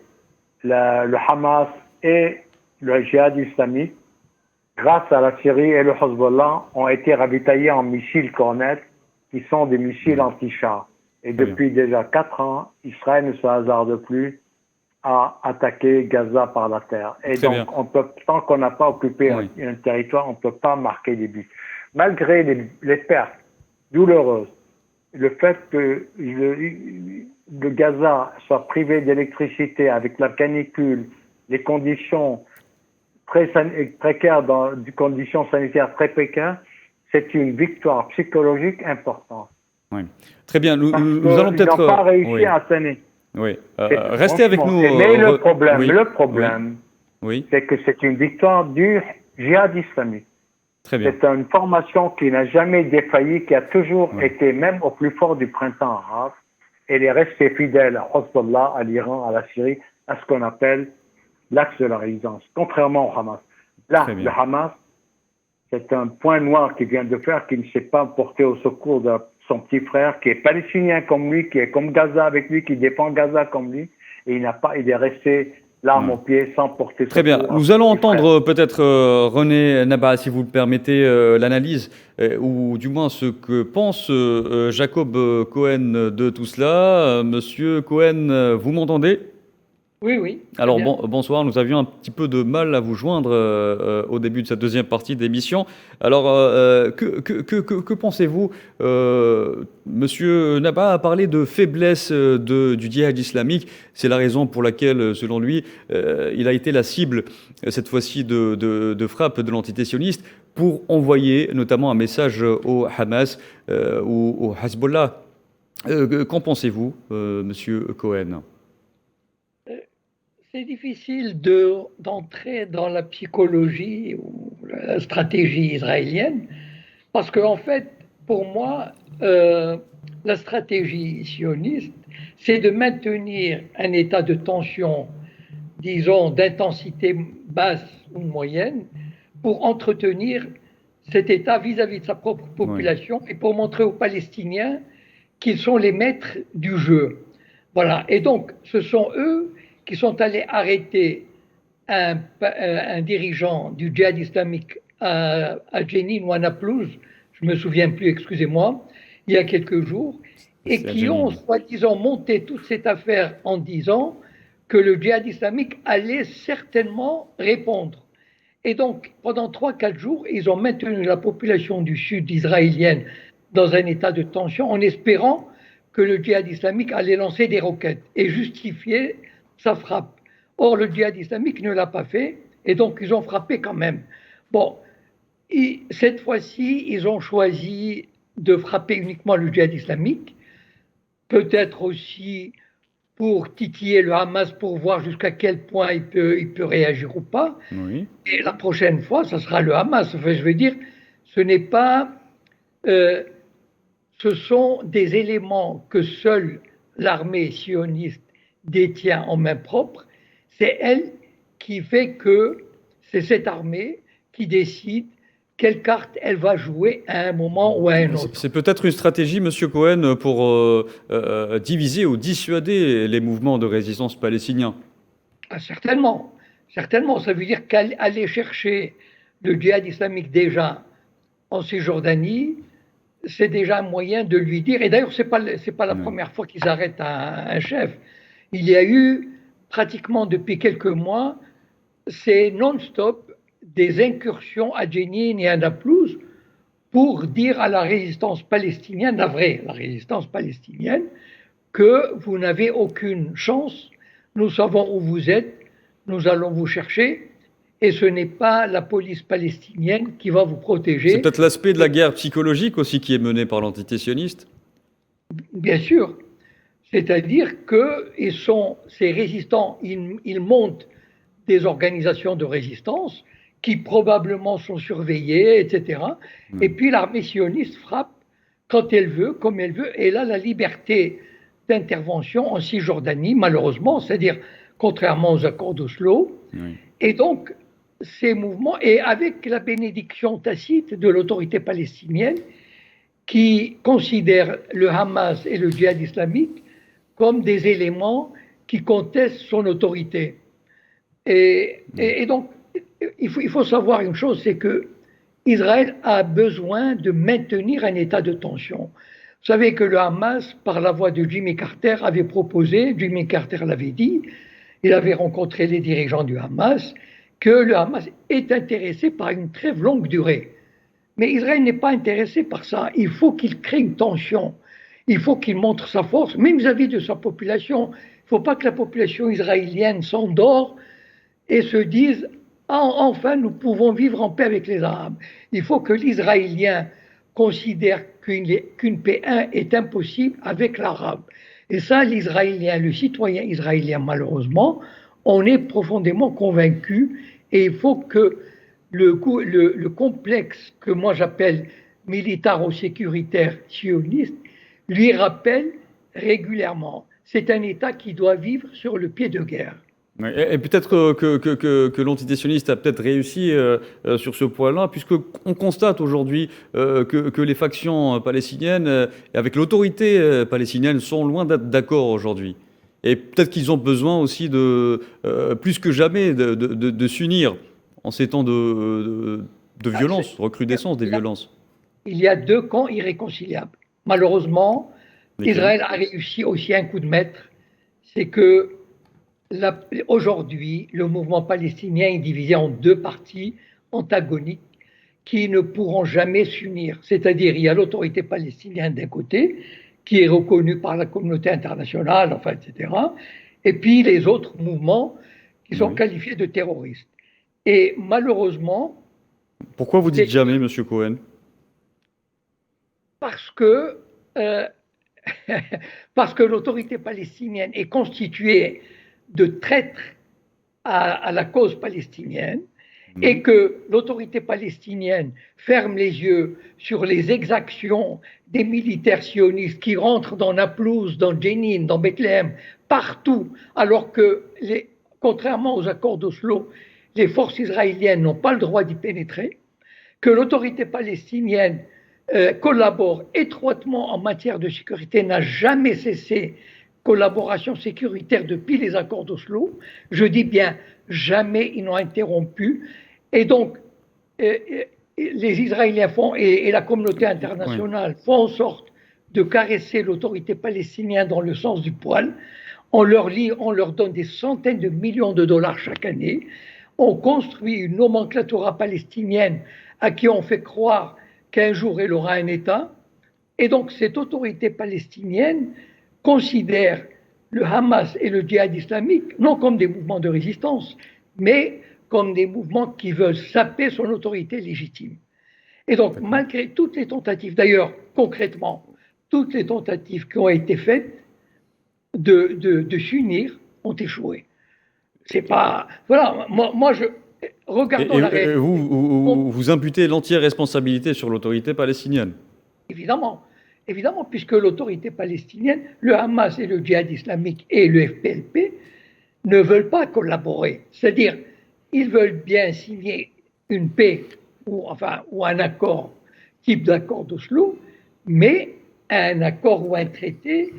le Hamas et le djihad islamique, grâce à la Syrie et le Hezbollah, ont été ravitaillés en missiles Cornet, qui sont des missiles anti-chars. Et depuis déjà 4 ans, Israël ne se hasarde plus à attaquer Gaza par la terre. Et donc, tant qu'on n'a pas occupé un territoire, on ne peut pas marquer des buts. Malgré les pertes douloureuses, le fait que le Gaza soit privé d'électricité avec la canicule, les conditions très précaires, des conditions sanitaires très précaires, c'est une victoire psychologique importante. Oui. Très bien, nous allons peut-être... Ils n'ont pas réussi à atteindre. Oui. Restez avec nous. Mais le problème, c'est que c'est une victoire du djihad islamique. Très bien. C'est une formation qui n'a jamais défailli, qui a toujours été, même au plus fort du printemps arabe, elle est restée fidèle à Hezbollah, à l'Iran, à la Syrie, à ce qu'on appelle l'axe de la résistance, contrairement au Hamas. Là, le Hamas, c'est un point noir qu'il vient de faire, qui ne s'est pas porté au secours de son petit frère, qui est palestinien comme lui, qui est comme Gaza avec lui, qui défend Gaza comme lui, et il est resté l'arme au pied sans porter secours. Très bien. Nous allons entendre peut-être René Nabaa, si vous le permettez, l'analyse, ou du moins ce que pense Jacob Cohen de tout cela. Monsieur Cohen, vous m'entendez ? Oui. Alors bonsoir, nous avions un petit peu de mal à vous joindre au début de cette deuxième partie d'émission. Alors que pensez-vous? Monsieur Nabaa a parlé de faiblesse du djihad islamique. C'est la raison pour laquelle, selon lui, il a été la cible cette fois-ci de frappe de l'entité sioniste pour envoyer notamment un message au Hamas ou au Hezbollah. Qu'en pensez-vous, monsieur Cohen? C'est difficile d'entrer dans la psychologie ou la stratégie israélienne parce qu'en fait, pour moi, la stratégie sioniste, c'est de maintenir un état de tension, disons, d'intensité basse ou moyenne pour entretenir cet état vis-à-vis de sa propre population et pour montrer aux Palestiniens qu'ils sont les maîtres du jeu. Voilà. Et donc, ce sont eux qui sont allés arrêter un dirigeant du djihad islamique à Jenin ou à Naplouse, je ne me souviens plus, excusez-moi, il y a quelques jours, et qui ont soi-disant monté toute cette affaire en disant que le djihad islamique allait certainement répondre. Et donc, pendant 3-4 jours, ils ont maintenu la population du sud israélienne dans un état de tension en espérant que le djihad islamique allait lancer des roquettes et justifier sa frappe. Or, le djihad islamique ne l'a pas fait et donc ils ont frappé quand même. Bon, cette fois-ci, ils ont choisi de frapper uniquement le djihad islamique, peut-être aussi pour titiller le Hamas pour voir jusqu'à quel point il peut réagir ou pas. Oui. Et la prochaine fois, ça sera le Hamas. Enfin, je veux dire, ce n'est pas... ce sont des éléments que seule l'armée sioniste détient en main propre. C'est elle qui fait que c'est cette armée qui décide quelle carte elle va jouer à un moment ou à un autre. C'est peut-être une stratégie, Monsieur Cohen, pour diviser ou dissuader les mouvements de résistance palestiniens. Ah, certainement. Certainement. Ça veut dire qu'aller chercher le djihad islamique déjà en Cisjordanie, c'est déjà un moyen de lui dire, et d'ailleurs, ce n'est pas la première fois qu'ils arrêtent un chef. Il y a eu pratiquement depuis quelques mois, c'est non-stop des incursions à Jenin et à Naplouse pour dire à la résistance palestinienne, la résistance palestinienne, que vous n'avez aucune chance, nous savons où vous êtes, nous allons vous chercher, et ce n'est pas la police palestinienne qui va vous protéger. C'est peut-être l'aspect de la guerre psychologique aussi qui est menée par l'entité sioniste. Bien sûr. C'est-à-dire que ces résistants, ils montent des organisations de résistance qui probablement sont surveillées, etc. Et puis l'armée sioniste frappe quand elle veut, comme elle veut, et elle a la liberté d'intervention en Cisjordanie, malheureusement, c'est-à-dire contrairement aux accords d'Oslo. Oui. Et donc, ces mouvements, et avec la bénédiction tacite de l'autorité palestinienne, qui considère le Hamas et le djihad islamique comme des éléments qui contestent son autorité. Et donc, il faut savoir une chose, c'est que Israël a besoin de maintenir un état de tension. Vous savez que le Hamas, par la voix de Jimmy Carter, avait proposé, Jimmy Carter l'avait dit, il avait rencontré les dirigeants du Hamas, que le Hamas est intéressé par une trêve longue durée. Mais Israël n'est pas intéressé par ça. Il faut qu'il crée une tension. Il faut qu'il montre sa force, même vis-à-vis de sa population. Il ne faut pas que la population israélienne s'endort et se dise « enfin, nous pouvons vivre en paix avec les Arabes ». Il faut que l'Israélien considère qu'une paix est impossible avec l'Arabe. Et ça, l'Israélien, le citoyen israélien, malheureusement, on est profondément convaincu, et il faut que le complexe que moi j'appelle militaro-sécuritaire sioniste lui rappelle régulièrement. C'est un État qui doit vivre sur le pied de guerre. Et peut-être que l'entité sioniste a peut-être réussi sur ce point-là, puisqu'on constate aujourd'hui que les factions palestiniennes, avec l'autorité palestinienne, sont loin d'être d'accord aujourd'hui. Et peut-être qu'ils ont besoin aussi, plus que jamais, de s'unir en ces temps de violence, recrudescence des violences. Il y a deux camps irréconciliables. Malheureusement, Israël a réussi aussi un coup de maître, c'est que aujourd'hui, le mouvement palestinien est divisé en deux parties antagoniques qui ne pourront jamais s'unir. C'est-à-dire, il y a l'autorité palestinienne d'un côté, qui est reconnue par la communauté internationale, enfin, etc. Et puis les autres mouvements qui sont qualifiés de terroristes. Et malheureusement... Pourquoi vous dites jamais, M. Cohen? Parce que l'autorité palestinienne est constituée de traîtres à la cause palestinienne et que l'autorité palestinienne ferme les yeux sur les exactions des militaires sionistes qui rentrent dans Naplouse, dans Jenin, dans Bethléem, partout, alors que, contrairement aux accords d'Oslo, les forces israéliennes n'ont pas le droit d'y pénétrer, que l'autorité palestinienne collabore étroitement en matière de sécurité, n'a jamais cessé collaboration sécuritaire depuis les accords d'Oslo. Je dis bien, jamais ils n'ont interrompu. Et donc, les Israéliens font, et la communauté internationale font en sorte de caresser l'autorité palestinienne dans le sens du poil. On leur donne des centaines de millions de dollars chaque année. On construit une nomenclatura palestinienne à qui on fait croire qu'un jour elle aura un État. Et donc cette autorité palestinienne considère le Hamas et le djihad islamique non comme des mouvements de résistance, mais comme des mouvements qui veulent saper son autorité légitime. Et donc, malgré toutes les tentatives, d'ailleurs, concrètement, toutes les tentatives qui ont été faites de s'unir ont échoué. C'est pas... Voilà, moi je... Regardons la réalité. Vous imputez l'entière responsabilité sur l'autorité palestinienne. Évidemment, puisque l'autorité palestinienne, le Hamas et le djihad islamique et le FPLP ne veulent pas collaborer. C'est-à-dire, ils veulent bien signer une paix ou un accord, type d'accord d'Oslo, mais un accord ou un traité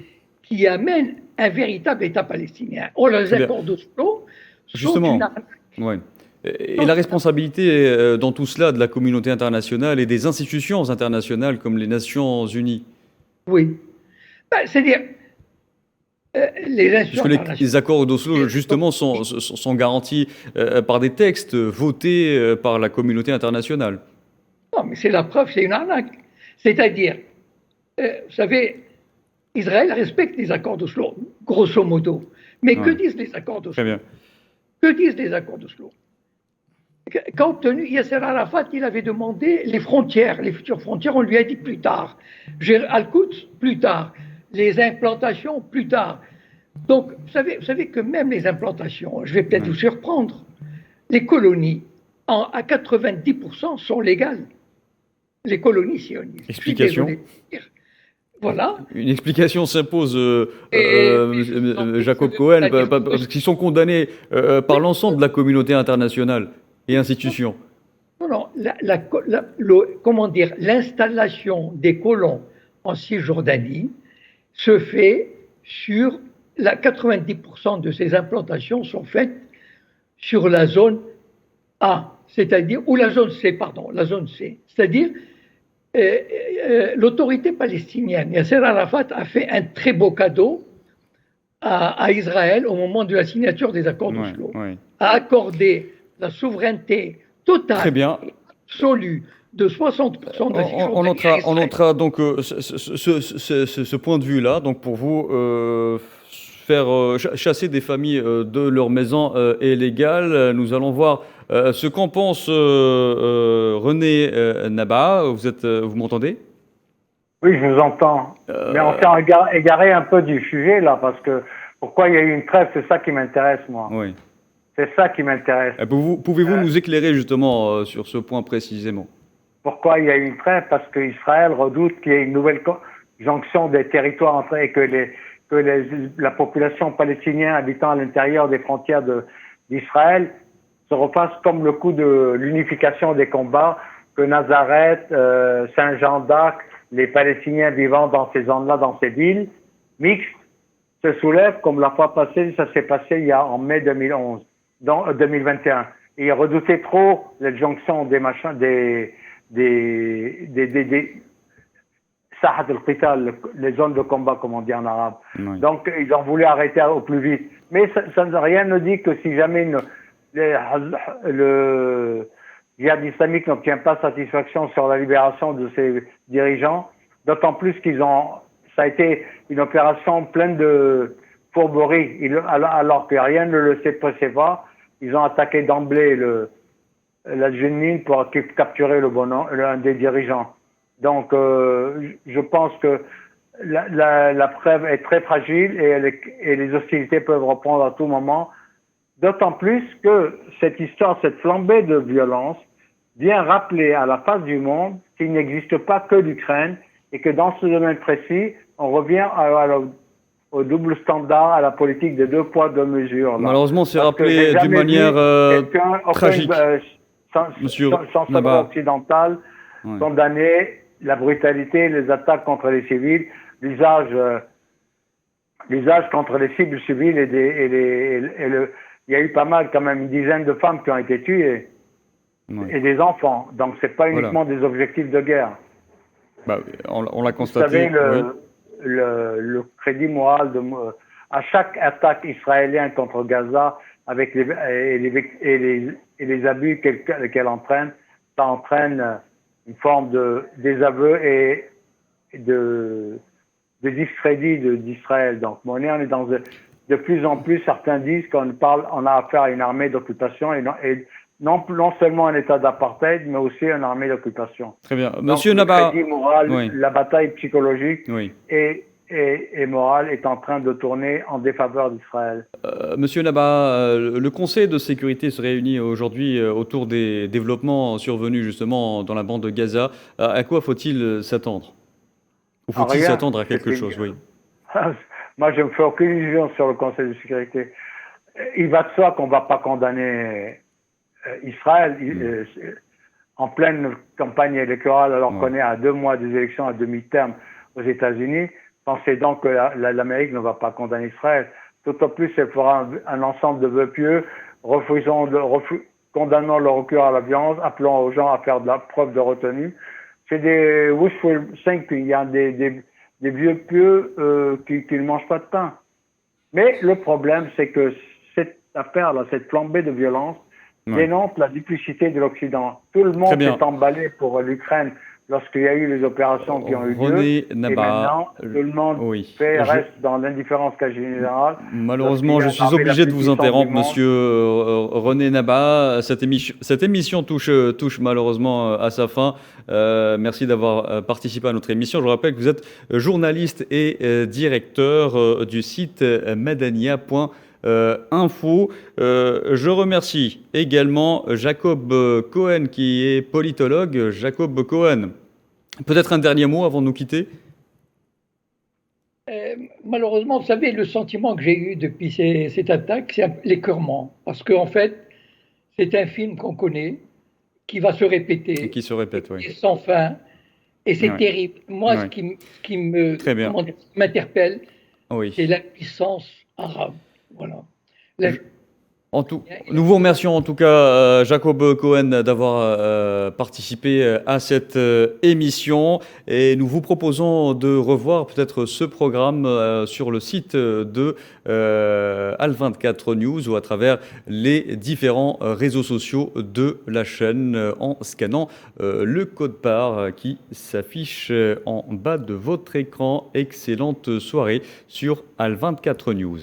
qui amène un véritable État palestinien. Or, les accords d'Oslo sont une arme. Ouais. Et la responsabilité dans tout cela de la communauté internationale et des institutions internationales comme les Nations Unies. Oui. C'est-à-dire, les institutions internationales. Les accords d'Oslo, justement, sont garantis par des textes votés par la communauté internationale. Non, mais c'est la preuve, c'est une arnaque. C'est-à-dire, vous savez, Israël respecte les accords d'Oslo, grosso modo. Mais que disent les accords d'Oslo? Très bien. Que disent les accords d'Oslo? Qu'a obtenu Yasser Arafat, il avait demandé les frontières, les futures frontières, on lui a dit plus tard. Al-Quds, plus tard. Les implantations, plus tard. Donc, vous savez que même les implantations, je vais peut-être vous surprendre, les colonies, à 90% sont légales. Les colonies sionistes. Explication. Voilà. Une explication s'impose, Jacob Cohen, parce qu'ils sont condamnés par l'ensemble de la communauté internationale et institutions. Non, comment dire, l'installation des colons en Cisjordanie se fait sur 90% de ces implantations sont faites sur la zone A, c'est-à-dire, ou la zone C, c'est-à-dire l'autorité palestinienne, Yasser Arafat a fait un très beau cadeau à Israël au moment de la signature des accords d'Oslo, a accordé la souveraineté totale et absolue de 60% de la Cisjordanie. On notera donc ce point de vue-là, donc pour vous faire chasser des familles de leur maison illégale. Nous allons voir ce qu'en pense René Naba. Vous m'entendez? Oui, je vous entends. Mais on s'est égaré un peu du sujet là, parce que pourquoi il y a eu une trêve, c'est ça qui m'intéresse, moi. Oui. C'est ça qui m'intéresse. Pouvez-vous nous éclairer justement sur ce point précisément? Pourquoi il y a eu une trêve? Parce qu'Israël redoute qu'il y ait une nouvelle jonction des territoires entre et que la population palestinienne habitant à l'intérieur des frontières d'Israël se refasse comme le coup de l'unification des combats, que Nazareth, Saint-Jean d'Arc, les Palestiniens vivant dans ces zones-là, dans ces villes mixtes, se soulèvent comme la fois passée, ça s'est passé en mai 2021. Et ils redoutaient trop la jonction des Sahat al-Qital, les zones de combat, comme on dit en arabe. Oui. Donc, ils ont voulu arrêter au plus vite. Mais rien ne dit que si jamais le djihad islamique n'obtient pas satisfaction sur la libération de ses dirigeants, d'autant plus ça a été une opération pleine de fourberies, alors que rien ne le s'est pas. Ils ont attaqué d'emblée la Jenin pour capturer l'un des dirigeants. Donc, je pense que la trêve est très fragile et les hostilités peuvent reprendre à tout moment. D'autant plus que cette flambée de violence vient rappeler à la face du monde qu'il n'existe pas que l'Ukraine et que dans ce domaine précis, on revient au double standard, à la politique des 2 poids 2 mesures. Là. Malheureusement, c'est rappelé d'une manière tragique. Sans occidental, condamner la brutalité, les attaques contre les civils, l'usage l'usage contre les cibles civiles il y a eu pas mal, quand même, une dizaine de femmes qui ont été tuées et des enfants. Donc, c'est pas uniquement des objectifs de guerre. Bah, on l'a constaté. Vous savez, le crédit moral à chaque attaque israélienne contre Gaza, avec les abus qu'elle entraîne, ça entraîne une forme de désaveu et de discrédit d'Israël. Donc, on est dans de plus en plus, certains disent on a affaire à une armée d'occupation et non seulement un état d'apartheid, mais aussi une armée d'occupation. Très bien. Monsieur Naba. Le crédit moral, la bataille psychologique et morale est en train de tourner en défaveur d'Israël. Monsieur Naba, le Conseil de sécurité se réunit aujourd'hui autour des développements survenus justement dans la bande de Gaza. À quoi faut-il s'attendre? Ou faut-il s'attendre à quelque chose? Oui. Moi, je ne me fais aucune illusion sur le Conseil de sécurité. Il va de soi qu'on ne va pas condamner Israël en pleine campagne électorale, alors qu'on est à 2 mois des élections à demi-terme aux États-Unis. Pensez donc que l'Amérique ne va pas condamner Israël. Tout au plus, elle fera un ensemble de vœux pieux, condamnant le recours à la violence, appelant aux gens à faire de la preuve de retenue. C'est des wishful thinking, il y a des vieux pieux qui ne mangent pas de pain. Mais le problème, c'est que cette affaire-là, cette flambée de violence, dénonce la duplicité de l'Occident. Tout le monde s'est emballé pour l'Ukraine lorsqu'il y a eu les opérations qui ont eu lieu. Et maintenant, tout le monde reste dans l'indifférence quasi générale. Malheureusement, je suis obligé de vous interrompre, monsieur René Naba. Cette émission touche malheureusement à sa fin. Merci d'avoir participé à notre émission. Je vous rappelle que vous êtes journaliste et directeur du site madania.info. Je remercie également Jacob Cohen qui est politologue. Jacob Cohen, peut-être un dernier mot avant de nous quitter? Malheureusement, vous savez, le sentiment que j'ai eu depuis cette attaque, c'est l'écœurement. Parce qu'en fait, c'est un film qu'on connaît, qui va se répéter. Et qui se répète, oui. Sans fin. Et c'est terrible. Moi, ce qui m'interpelle, c'est la puissance arabe. Voilà. Nous vous remercions en tout cas, Jacob Cohen, d'avoir participé à cette émission et nous vous proposons de revoir peut-être ce programme sur le site de Al24 News ou à travers les différents réseaux sociaux de la chaîne en scannant le code-part qui s'affiche en bas de votre écran. Excellente soirée sur Al24 News.